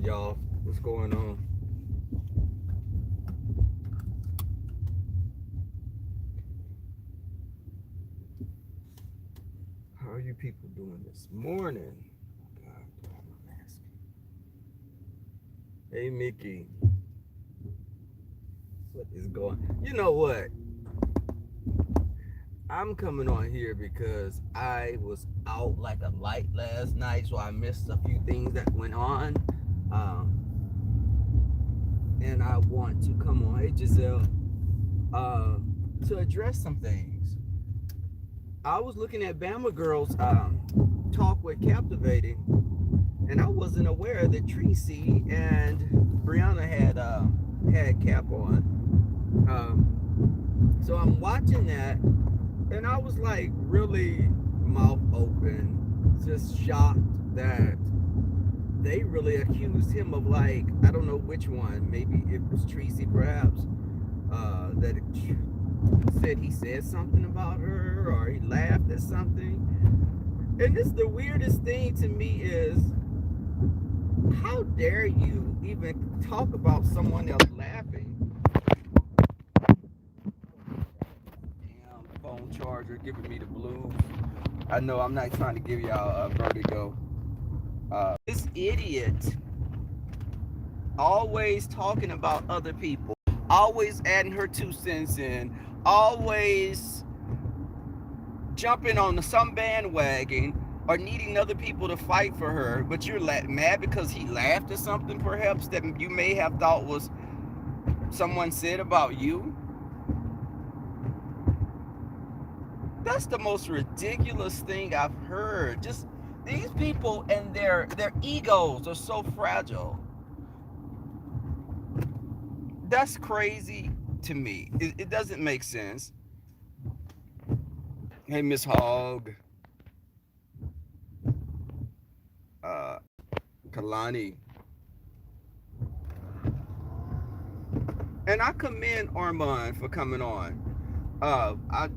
doing, y'all? What's going on? How are you people doing this morning? God, I have my mask. Hey, Mickey. What is going? You know what? I'm coming on here because I was out like a light last night, so I missed a few things that went on. Um, and I want to come on, hey Giselle, uh, to address some things. I was looking at Bama Girls talk with Captivating, and I wasn't aware that Tracy and Brianna had Cap on. So I'm watching that, and I was like really mouth open, just shocked that they really accused him of, like, I don't know which one, maybe it was Tracy perhaps, that said he said something about her or he laughed at something. And this, the weirdest thing to me is, how dare you even talk about someone else laughing? Damn phone charger giving me the blues. I know I'm not trying to give y'all a vertigo. This idiot always talking about other people, always adding her 2 cents in, always jumping on some bandwagon or needing other people to fight for her, but you're mad because he laughed at something perhaps that you may have thought was someone said about you. That's the most ridiculous thing I've heard. Just these people and their egos are so fragile. That's crazy to me. It doesn't make sense. Hey, Miss Hogg, uh, Kalani, and I commend Armand for coming on. Uh, I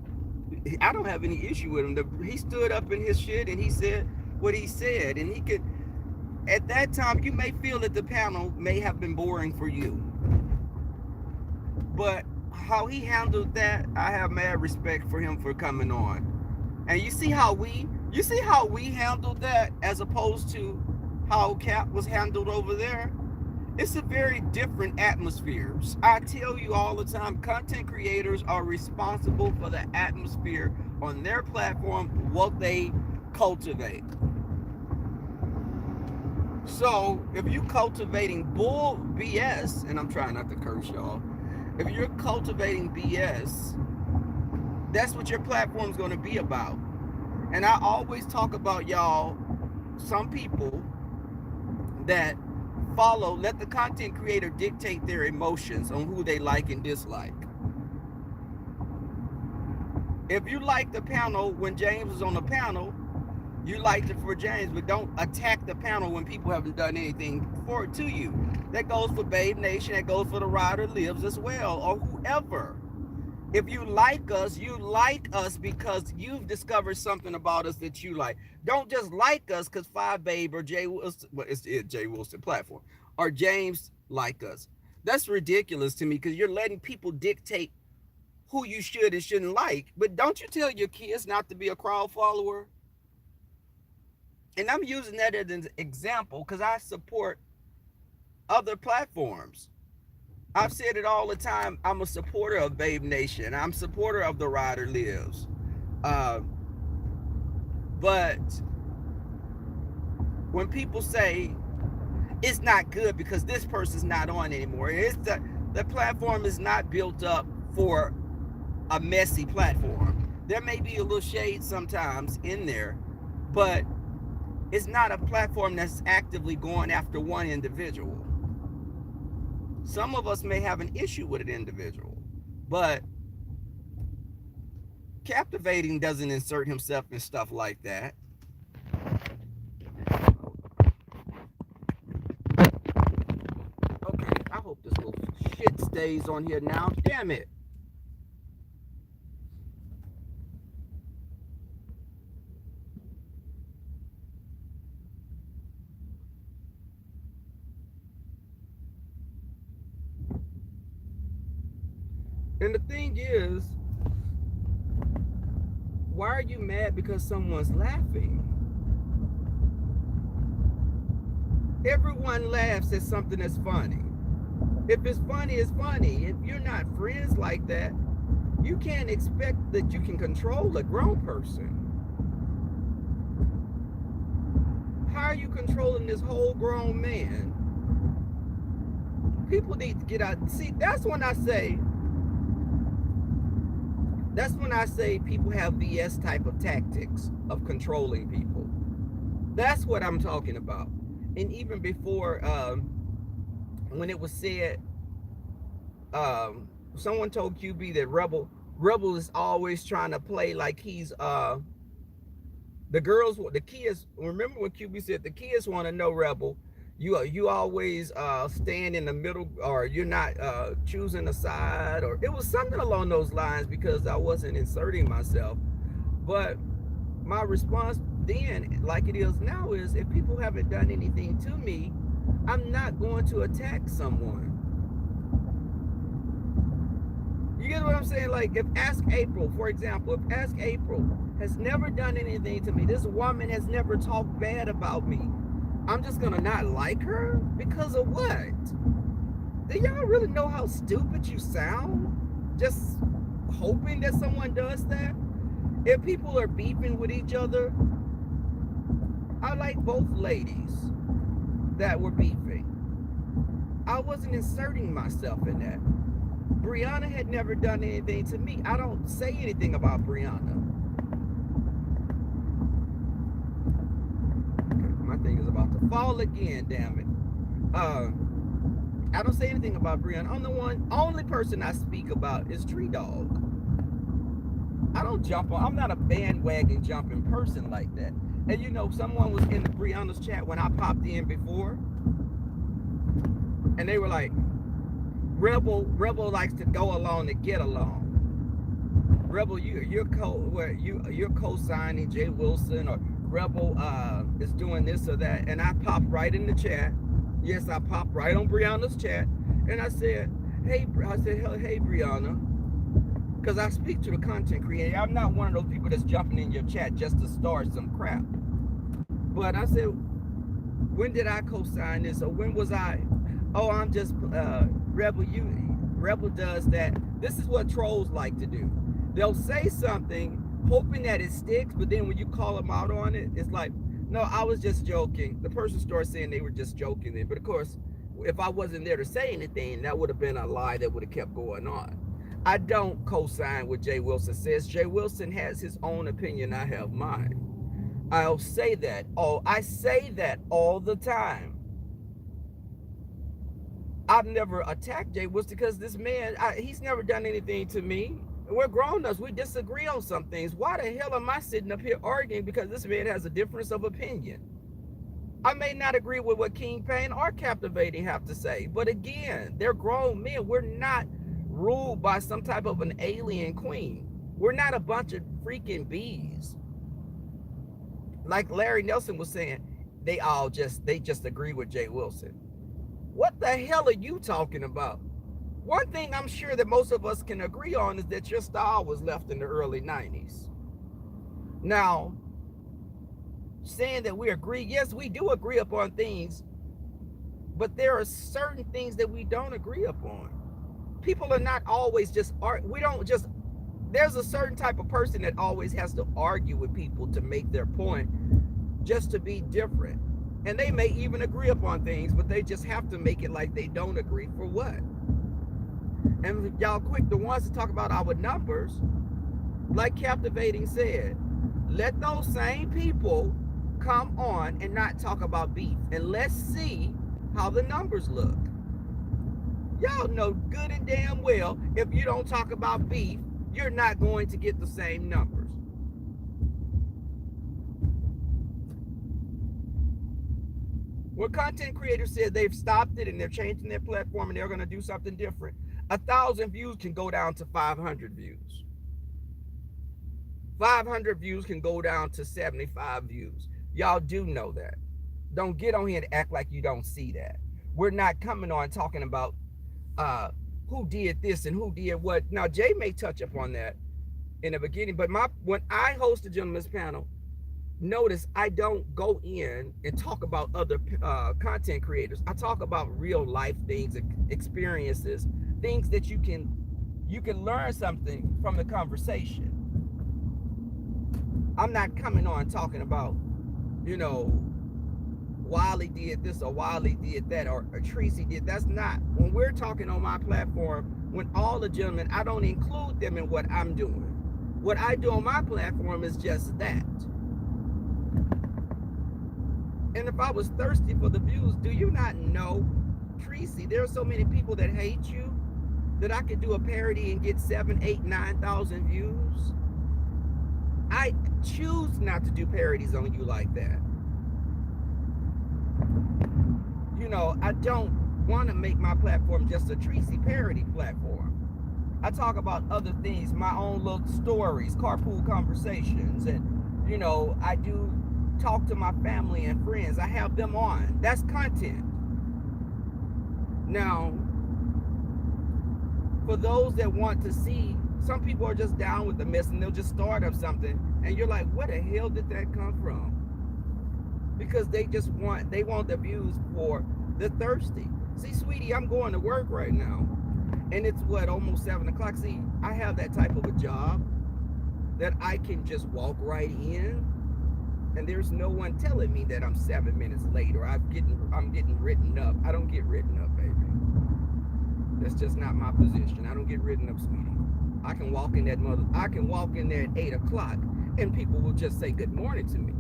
I don't have any issue with him. He stood up in his shit and he said what he said, and he could. At that time, you may feel that the panel may have been boring for you, but how he handled that, I have mad respect for him for coming on. And you see how we handled that as opposed to how Cap was handled over there. It's a very different atmosphere. I tell you all the time, content creators are responsible for the atmosphere on their platform, what they cultivate. So if you're cultivating bull BS, and I'm trying not to curse y'all, if you're cultivating BS, that's what your platform's going to be about. And I always talk about, y'all, some people that let the content creator dictate their emotions on who they like and dislike. If you like the panel when James was on the panel, you liked it for James, but don't attack the panel when people haven't done anything for it to you. That goes for Babe Nation, that goes for the Rider Lives as well, or whoever. If you like us because you've discovered something about us that you like. Don't just like us because Five Babe or Jay Wilson, well, it's Jay Wilson platform, or James like us. That's ridiculous to me because you're letting people dictate who you should and shouldn't like. But don't you tell your kids not to be a crowd follower? And I'm using that as an example because I support other platforms. I've said it all the time. I'm a supporter of Babe Nation. I'm a supporter of The Rider Lives. Uh, but when people say it's not good because this person's not on anymore, the platform is not built up for a messy platform. There may be a little shade sometimes in there, but it's not a platform that's actively going after one individual. Some of us may have an issue with an individual, but Captivating doesn't insert himself in stuff like that. Okay, I hope this little shit stays on here now. Damn it. And the thing is, why are you mad because someone's laughing? Everyone laughs at something that's funny. If it's funny, it's funny. If you're not friends like that, you can't expect that you can control a grown person. How are you controlling this whole grown man? People need to get out. See, that's when I say people have VS type of tactics of controlling people. That's what I'm talking about. And even before, when it was said, someone told QB that Rebel is always trying to play like he's the kids. Remember when QB said the kids want to know, Rebel, you always stand in the middle, or you're not choosing a side, or it was something along those lines, because I wasn't inserting myself. But my response then, like it is now, is if people haven't done anything to me, I'm not going to attack someone. You get what I'm saying? Like, if Ask April, for example, if Ask April has never done anything to me, this woman has never talked bad about me, I'm just gonna not like her because of what? Do y'all really know how stupid you sound? Just hoping that someone does that? If people are beefing with each other, I like both ladies that were beefing. I wasn't inserting myself in that. Brianna had never done anything to me. I don't say anything about Brianna. My thing is about to fall again, damn it. I don't say anything about Brianna. Only person I speak about is Tree Dog. I don't jump on. I'm not a bandwagon jumping person like that. And someone was in the Brianna's chat when I popped in before, and they were like, Rebel likes to go along to get along. Rebel, you're co-signing Jay Wilson, or Rebel is doing this or that, and I popped right in the chat. Yes, I popped right on Brianna's chat, and I said, hey Brianna, because I speak to the content creator. I'm not one of those people that's jumping in your chat just to start some crap. But I said, when did I co-sign this, or when was I? Oh, I'm just Rebel does that. This is what trolls like to do. They'll say something hoping that it sticks, but then when you call them out on it, it's like, no, I was just joking. The person starts saying they were just joking then. But of course, if I wasn't there to say anything, that would have been a lie that would have kept going on. I don't co-sign what Jay Wilson says. Jay Wilson has his own opinion. I have mine. I'll say that. I say that all the time. I've never attacked Jay Wilson because this man, he's never done anything to me. We're grown-ups. We disagree on some things. Why the hell am I sitting up here arguing because this man has a difference of opinion? I may not agree with what King Payne or Captivating have to say, but again, they're grown men. We're not ruled by some type of an alien queen. We're not a bunch of freaking bees. Like Larry Nelson was saying, they just agree with Jay Wilson. What the hell are you talking about? One thing I'm sure that most of us can agree on is that your style was left in the early 90s. Now, saying that we agree, yes, we do agree upon things, but there are certain things that we don't agree upon. People are not always there's a certain type of person that always has to argue with people to make their point, just to be different. And they may even agree upon things, but they just have to make it like they don't agree. For what? And y'all quick, the ones to talk about our numbers, like Captivating said, let those same people come on and not talk about beef, and let's see how the numbers look. Y'all know good and damn well, if you don't talk about beef, you're not going to get the same numbers. When content creators said they've stopped it and they're changing their platform and they're going to do something different, 1,000 views can go down to 500 views. 500 views can go down to 75 views. Y'all do know that. Don't get on here and act like you don't see that. We're not coming on talking about who did this and who did what. Now Jay may touch upon that in the beginning, but when I host a gentleman's panel, notice I don't go in and talk about other content creators. I talk about real life things, experiences, things that you can learn something from the conversation. I'm not coming on talking about, you know, Wiley did this or Wiley did that or Tracy did. That's not, when we're talking on my platform, when all the gentlemen, I don't include them in what I'm doing. What I do on my platform is just that. And if I was thirsty for the views, do you not know, Tracy, there are so many people that hate you that I could do a parody and get 7, 8, 9,000 views. I choose not to do parodies on you like that. You know, I don't want to make my platform just a Tracy parody platform. I talk about other things, my own little stories, carpool conversations, and, you know, I do talk to my family and friends. I have them on. That's content. Now, for those that want to see, some people are just down with the mess and they'll just start up something, and you're like, where the hell did that come from? Because they want the views for the thirsty. See, sweetie, I'm going to work right now, and it's what, almost 7 o'clock. See, I have that type of a job that I can just walk right in, and there's no one telling me that I'm 7 minutes late or I'm getting written up. I don't get written up, baby. That's just not my position. I don't get written up, sweetie. I can walk in there at 8 o'clock, and people will just say good morning to me.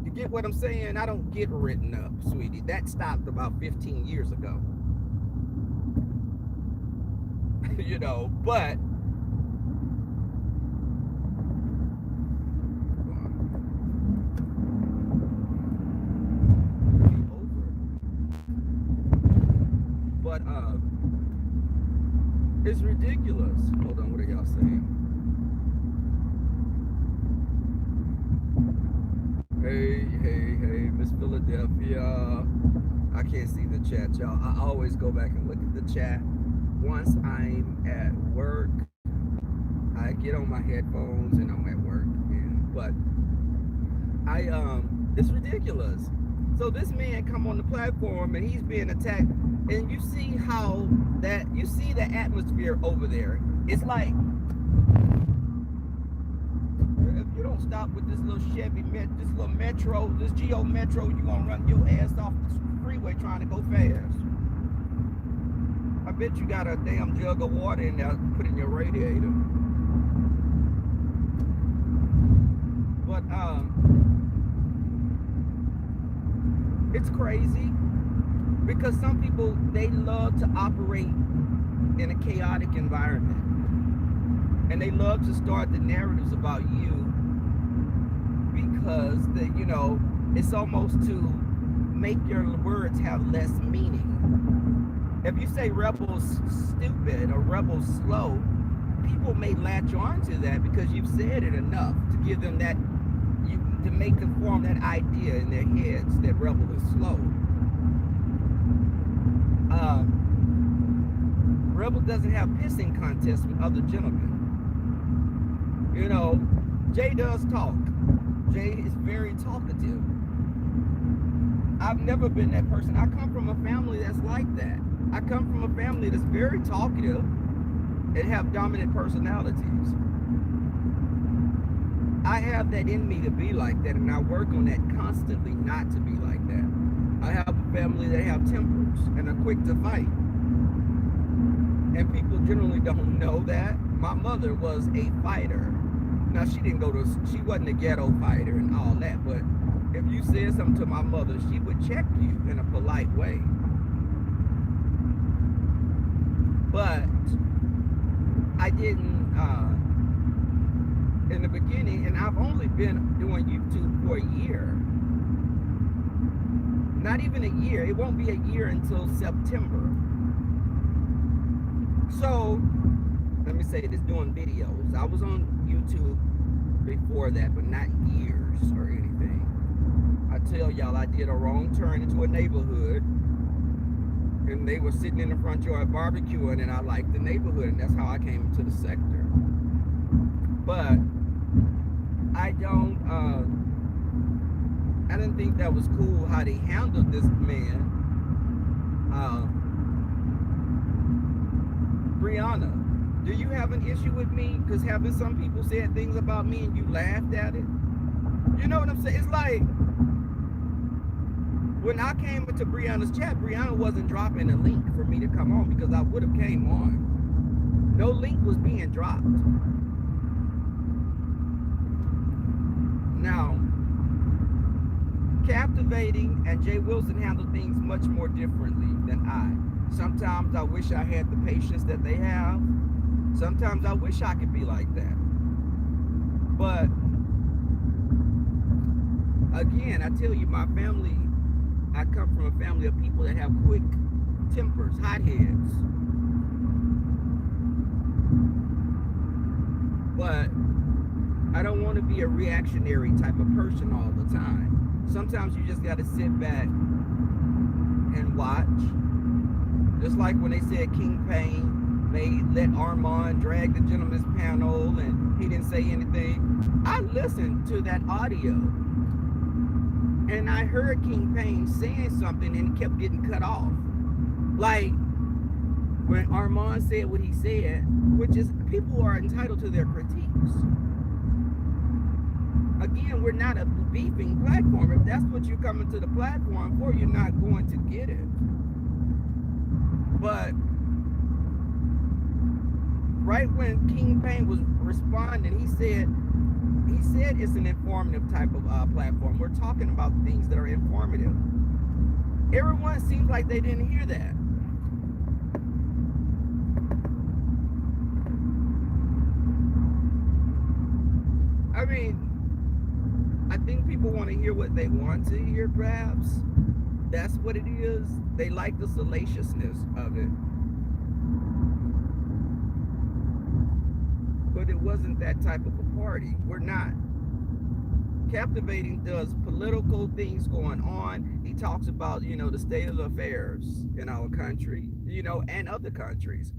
You get what I'm saying? I don't get written up, sweetie. That stopped about 15 years ago. You know, but it's ridiculous. Hold on, what are y'all saying? Hey, Miss Philadelphia. I can't see the chat, y'all. I always go back and look at the chat. Once I'm at work, I get on my headphones and I'm at work. But it's ridiculous. So this man come on the platform and he's being attacked, and you see you see the atmosphere over there. It's like, if you don't stop with this little Chevy, this little Metro, this Geo Metro, you're gonna run your ass off the freeway trying to go fast. I bet you got a damn jug of water in there to put in your radiator. But it's crazy because some people, they love to operate in a chaotic environment, and they love to start the narratives about you because it's almost to make your words have less meaning. If you say rebels stupid or rebels slow, people may latch on to that because you've said it enough to give them that, to make them form that idea in their heads that rebel is slow. Rebel doesn't have pissing contests with other gentlemen. You know, Jay does talk. Jay is very talkative. I've never been that person. I come from a family that's like that. I come from a family that's very talkative and have dominant personalities. I have that in me to be like that, and I work on that constantly not to be like that. I have a family that have tempers and are quick to fight. And people generally don't know that. My mother was a fighter. Now, she wasn't a ghetto fighter and all that, but if you said something to my mother, she would check you in a polite way. But I didn't, in the beginning, and I've only been doing YouTube for a year. Not even a year. It won't be a year until September. So, let me say this, doing videos. I was on YouTube before that, but not years or anything. I tell y'all, I did a wrong turn into a neighborhood and they were sitting in the front yard barbecuing, and I liked the neighborhood, and that's how I came into the sector. But I don't, I didn't think that was cool how they handled this man. Brianna, do you have an issue with me? Because having some people said things about me and you laughed at it? You know what I'm saying? It's like when I came into Brianna's chat, Brianna wasn't dropping a link for me to come on because I would have came on. No link was being dropped. Now, Captivating and Jay Wilson handle things much more differently than I. Sometimes I wish I had the patience that they have. Sometimes I wish I could be like that. But again, I tell you, my family, I come from a family of people that have quick tempers, hotheads. But I don't want to be a reactionary type of person all the time. Sometimes you just got to sit back and watch. Just like when they said King Payne let Armand drag the gentleman's panel and he didn't say anything. I listened to that audio and I heard King Payne saying something and it kept getting cut off. Like when Armand said what he said, which is people are entitled to their critiques. Again, we're not a beefing platform. If that's what you're coming to the platform for, you're not going to get it. But right when King Payne was responding, he said it's an informative type of platform. We're talking about things that are informative. Everyone seems like they didn't hear that. I mean, I think people want to hear what they want to hear, perhaps. That's what it is. They like the salaciousness of it. But it wasn't that type of a party. We're not. Captivating does political things going on. He talks about, the state of affairs in our country, and other countries.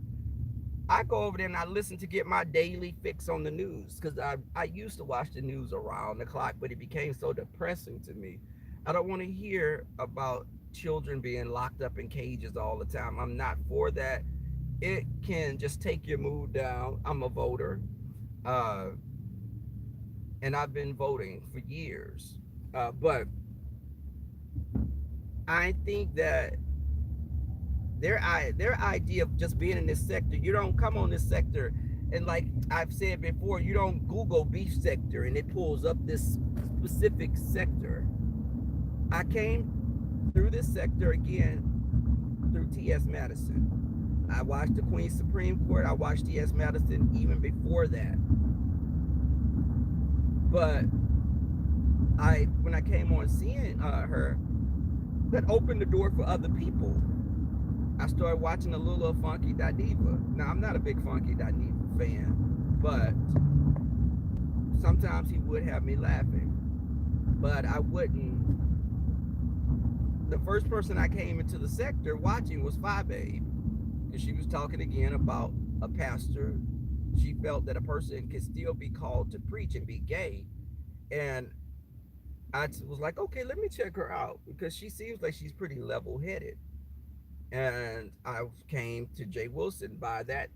I go over there and I listen to get my daily fix on the news because I used to watch the news around the clock, but it became so depressing to me. I don't want to hear about children being locked up in cages all the time. I'm not for that. It can just take your mood down. I'm a voter, and I've been voting for years. But I think that their idea of just being in this sector, you don't come on this sector and, like I've said before, you don't Google beef sector and it pulls up this specific sector. I came through this sector again through T.S. Madison. I watched the Queen's Supreme Court. I watched T.S. Madison even before that. But when I came on seeing her, that opened the door for other people. I started watching a little Funky Da Diva. Now, I'm not a big Funky Da Diva fan, but sometimes he would have me laughing. But I wouldn't. The first person I came into the sector watching was Phi Babe, because she was talking again about a pastor. She felt that a person could still be called to preach and be gay. And I was like, okay, let me check her out, because she seems like she's pretty level-headed. And I came to Jay Wilson by that,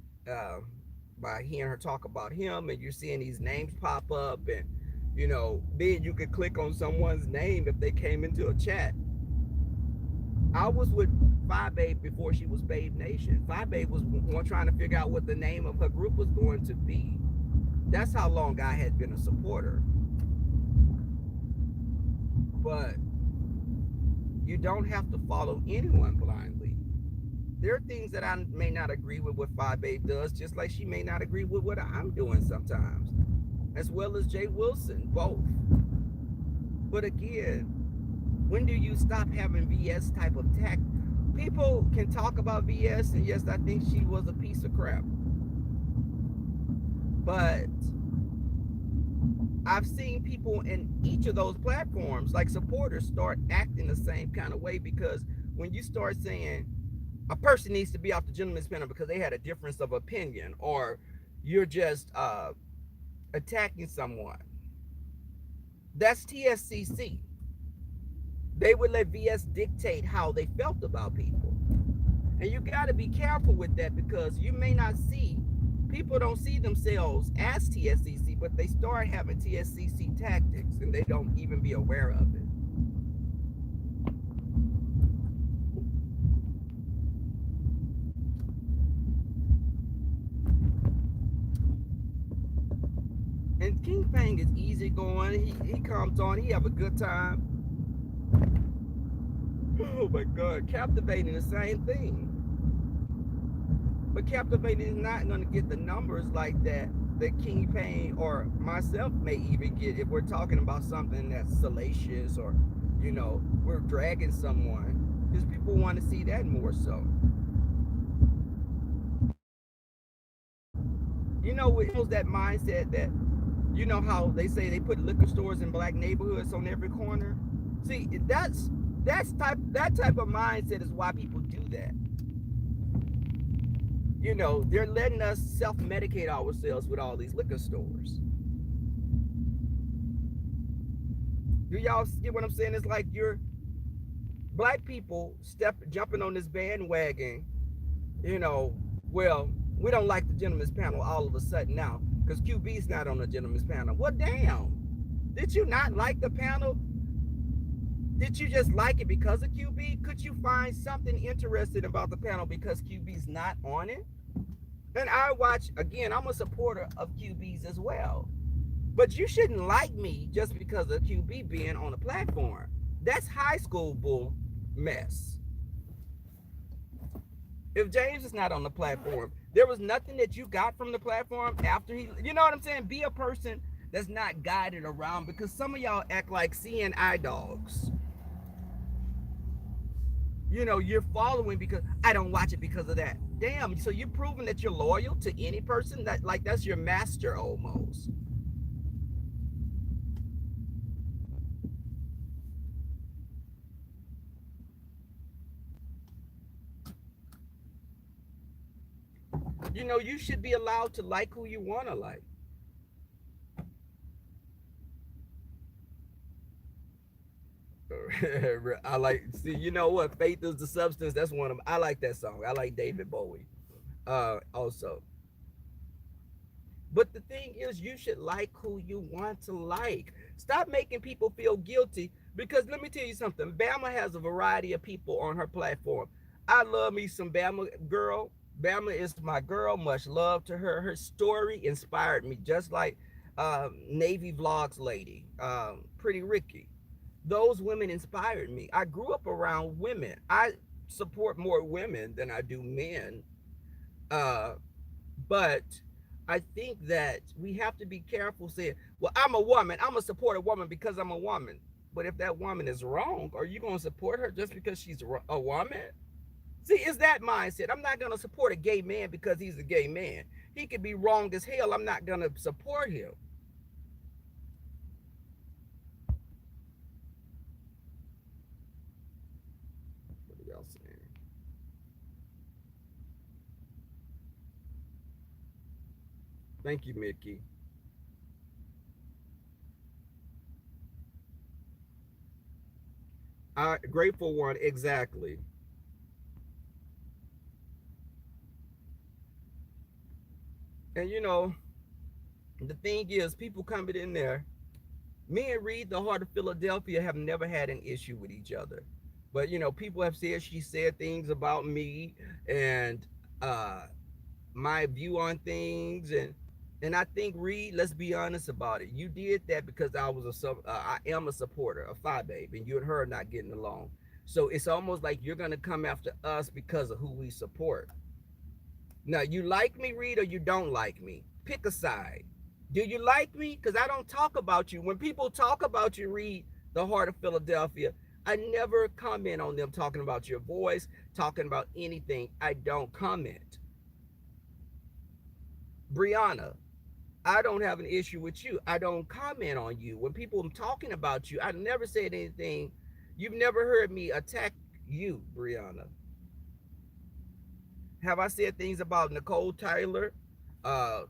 by hearing her talk about him, and you're seeing these names pop up, and then you could click on someone's name if they came into a chat. I was with Phi Babe before she was Babe Nation. Phi Babe was trying to figure out what the name of her group was going to be. That's how long I had been a supporter. But you don't have to follow anyone blindly. There are things that I may not agree with what Phi Babe does, just like she may not agree with what I'm doing sometimes, as well as Jay Wilson, both. But again, when do you stop having VS type of tact? People can talk about VS, and yes, I think she was a piece of crap. But I've seen people in each of those platforms, like supporters, start acting the same kind of way, because when you start saying A person needs to be off the gentleman's panel because they had a difference of opinion, or you're just attacking someone. That's TSCC. They would let VS dictate how they felt about people. And you got to be careful with that because you may not see, people don't see themselves as TSCC, but they start having TSCC tactics and they don't even be aware of it. And King Fang is easygoing. He comes on, he have a good time. Oh my God, Captivating the same thing. But Captivating is not going to get the numbers like that King Payne or myself may even get if we're talking about something that's salacious, or we're dragging someone, because people want to see that more so. It was that mindset that, how they say they put liquor stores in black neighborhoods on every corner. See, that type of mindset is why people do that. They're letting us self-medicate ourselves with all these liquor stores. Do y'all get what I'm saying? It's like you're black people jumping on this bandwagon. Well, we don't like the gentleman's panel all of a sudden now because QB's not on the gentleman's panel. Well, damn. Did you not like the panel? Did you just like it because of QB? Could you find something interesting about the panel because QB's not on it? And I watch, again, I'm a supporter of QB's as well. But you shouldn't like me just because of QB being on the platform. That's high school bull mess. If James is not on the platform, there was nothing that you got from the platform after you know what I'm saying? Be a person that's not guided around, because some of y'all act like CNI dogs. You're following because I don't watch it because of that. Damn, so you're proving that you're loyal to any person? That's your master almost. You should be allowed to like who you want to like. I like, see, you know what? Faith is the substance. That's one of them. I like that song. I like David Bowie. Also. But the thing is, you should like who you want to like. Stop making people feel guilty, because let me tell you something. Bama has a variety of people on her platform. I love me some Bama girl. Bama is my girl. Much love to her. Her story inspired me, just like Navy Vlogs lady, Pretty Ricky. Those women inspired me. I grew up around women. I support more women than I do men. Uh, but I think that we have to be careful saying, well, I'm a woman. I'm going to support a woman because I'm a woman. But if that woman is wrong, are you going to support her just because she's a woman? See, it's that mindset. I'm not going to support a gay man because he's a gay man. He could be wrong as hell. I'm not going to support him. What are y'all saying? Thank you, Mickey. Grateful one, exactly. And the thing is, people coming in there, me and Reed, the Heart of Philadelphia, have never had an issue with each other. But people have said she said things about me and uh my view on things, and I think, Reed, let's be honest about it. You did that because I am a supporter of Phi Babe, and you and her are not getting along. So it's almost like you're gonna come after us because of who we support. Now, you like me, Reed, or you don't like me? Pick a side. Do you like me? Because I don't talk about you. When people talk about you, Reed, the Heart of Philadelphia, I never comment on them talking about your voice, talking about anything. I don't comment. Brianna, I don't have an issue with you. I don't comment on you. When people are talking about you, I never said anything. You've never heard me attack you, Brianna. Have I said things about Nicole Tyler? Uh,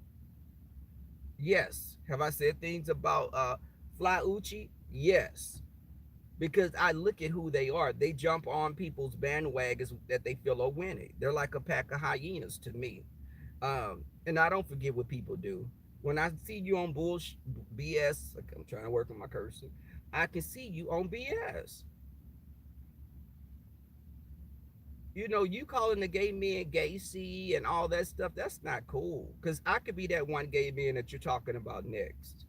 yes. Have I said things about Fly Uchi? Yes. Because I look at who they are. They jump on people's bandwagons that they feel are winning. They're like a pack of hyenas to me. And I don't forget what people do. When I see you on bullshit, BS, like I'm trying to work on my cursing, I can see you on BS. You know, you calling the gay men gay C and all that stuff, that's not cool. Because I could be that one gay man that you're talking about next.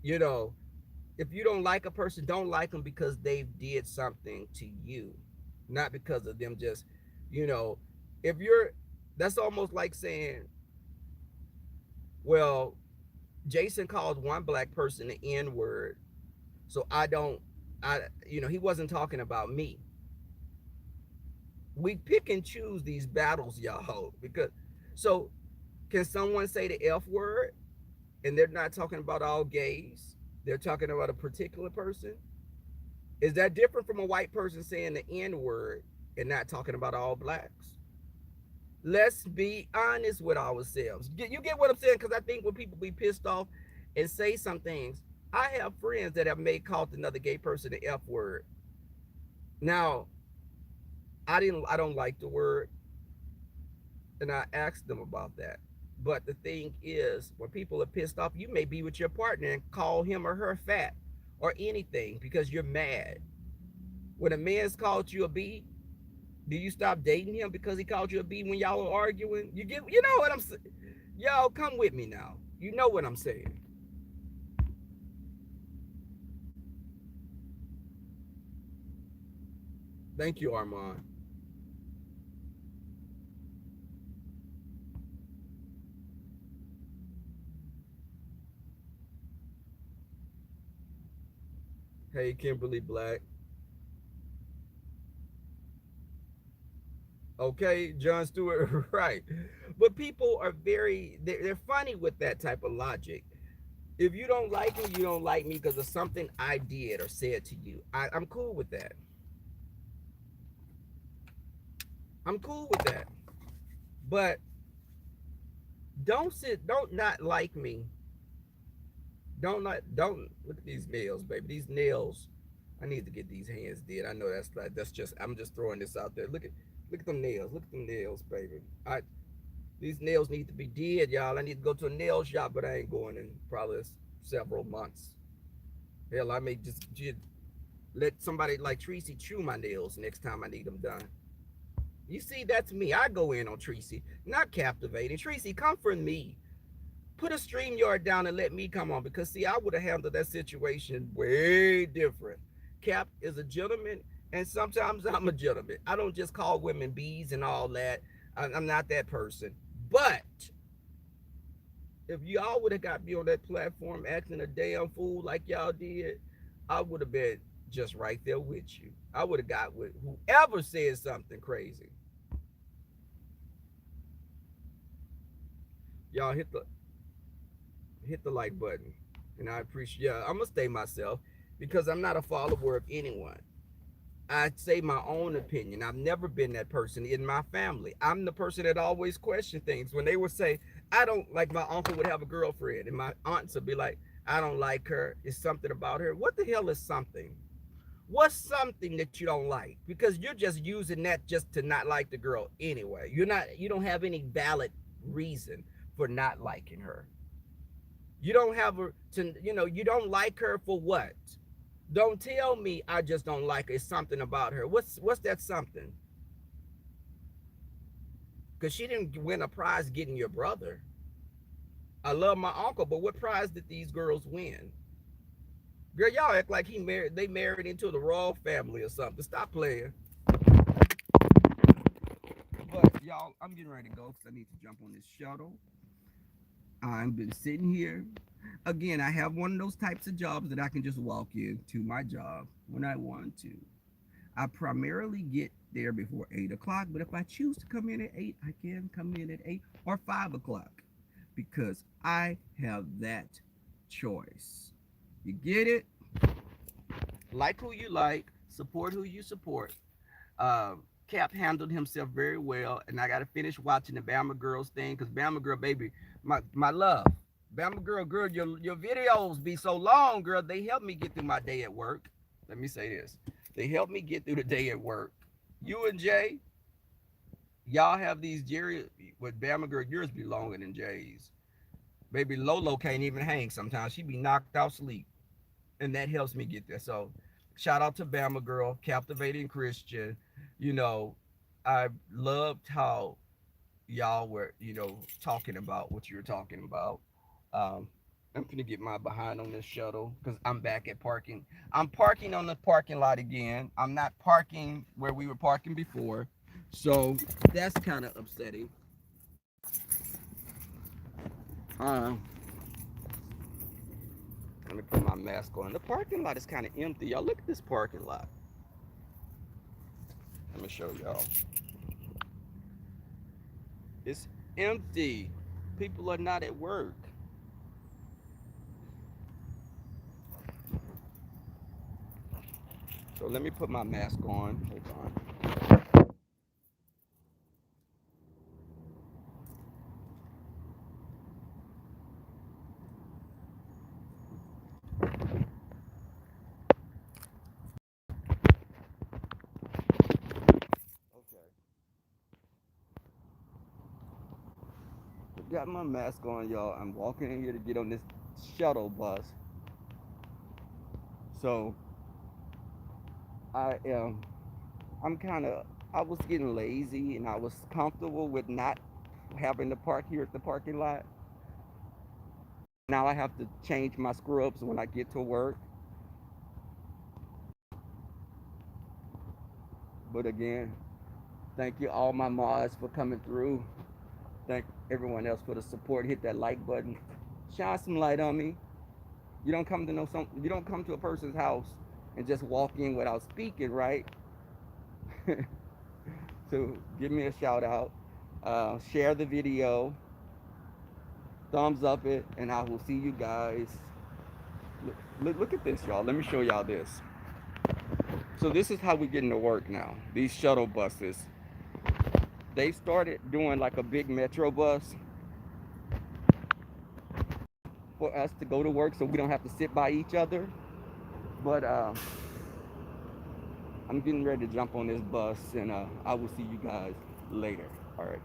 You know, if you don't like a person, don't like them because they did something to you, not because of them just, you know, if you're, that's almost like saying, well, Jason called one black person the N word, so I don't, he wasn't talking about me. We pick and choose these battles, y'all, because, so can someone say the F word and they're not talking about all gays? They're talking about a particular person. Is that different from a white person saying the N word and not talking about all blacks? Let's be honest with ourselves. You get what I'm saying? Because I think when people be pissed off and say some things, I have friends that have made called another gay person the F word. Now, I don't like the word, and I asked them about that. But the thing is, when people are pissed off, you may be with your partner and call him or her fat or anything because you're mad. When a man's called you a B, do you stop dating him because he called you a B when y'all were arguing? You know what I'm saying? Y'all come with me now. You know what I'm saying. Thank you, Armand. Hey, Kimberly Black. Okay, John Stewart, right. But people are they're funny with that type of logic. If you don't like me, you don't like me because of something I did or said to you. I'm cool with that. I'm cool with that. But don't not like me. Don't look at these nails, baby. These nails, I need to get these hands did. I know that's just I'm just throwing this out there. Look at them nails. Look at them nails, baby. These nails need to be did, y'all. I need to go to a nail shop, but I ain't going in probably several months. Hell, I may just let somebody like Tracy chew my nails next time I need them done. You see, that's me. I go in on Tracy, not captivating. Tracy, comfort me. Put a stream yard down and let me come on because see, I would have handled that situation way different. Cap is a gentleman, and sometimes I'm a gentleman. I don't just call women bees and all that. I'm not that person. But if y'all would have got me on that platform acting a damn fool like y'all did, I would have been just right there with you. I would have got with whoever said something crazy. Y'all hit the like button, and I appreciate. Yeah, I'm gonna stay myself because I'm not a follower of anyone. I say my own opinion. I've never been that person in my family. I'm the person that always question things. When they would say, I don't like my uncle would have a girlfriend, and my aunts would be like, I don't like her. It's something about her. What the hell is something? What's something that you don't like? Because you're just using that just to not like the girl anyway. You don't have any valid reason for not liking her. You don't have her to, you don't like her for what? Don't tell me I just don't like her. It's something about her. What's that something? Because she didn't win a prize getting your brother. I love my uncle, but what prize did these girls win? Girl, y'all act like they married into the royal family or something. Stop playing. But y'all, I'm getting ready to go because I need to jump on this shuttle. I've been sitting here. Again, I have one of those types of jobs that I can just walk into my job when I want to. I primarily get there before 8 o'clock, but if I choose to come in at 8, I can come in at 8 or 5 o'clock because I have that choice. You get it? Like who you like, support who you support. Cap handled himself very well, and I got to finish watching the Bama Girls thing because Bama Girl, baby, my love, Bama Girl, your videos be so long, girl. They help me get through my day at work. Let me say this: they help me get through the day at work. You and Jay, y'all have these Jerry with Bama Girl. Yours be longer than Jay's. Baby Lolo can't even hang sometimes. She be knocked out sleep, and that helps me get there. So, shout out to Bama Girl, captivating Christian. You know, I loved how y'all were, talking about what you were talking about. Um, I'm gonna get my behind on this shuttle because I'm back at parking. I'm parking on the parking lot again. I'm not parking where we were parking before, so that's kind of upsetting. Uh, Let me put my mask on. The parking lot is kind of empty. Y'all look at this parking lot. Let me show y'all. It's empty. People are not at work. So let me put my mask on. Hold on. Okay. Got my mask on, y'all. I'm walking in here to get on this shuttle bus. So I am. I'm kind of. I was getting lazy, and I was comfortable with not having to park here at the parking lot. Now I have to change my scrubs when I get to work. But again, thank you all my mods for coming through. Thank everyone else for the support. Hit that like button. Shine some light on me. You don't come to know some. You don't come to a person's house and just walk in without speaking, right? So give me a shout out. Share the video. Thumbs up it, and I will see you guys. Look at this, y'all. Let me show y'all this. So this is how we get into work now. These shuttle buses. They started doing like a big metro bus for us to go to work so we don't have to sit by each other. But I'm getting ready to jump on this bus, and I will see you guys later. All right.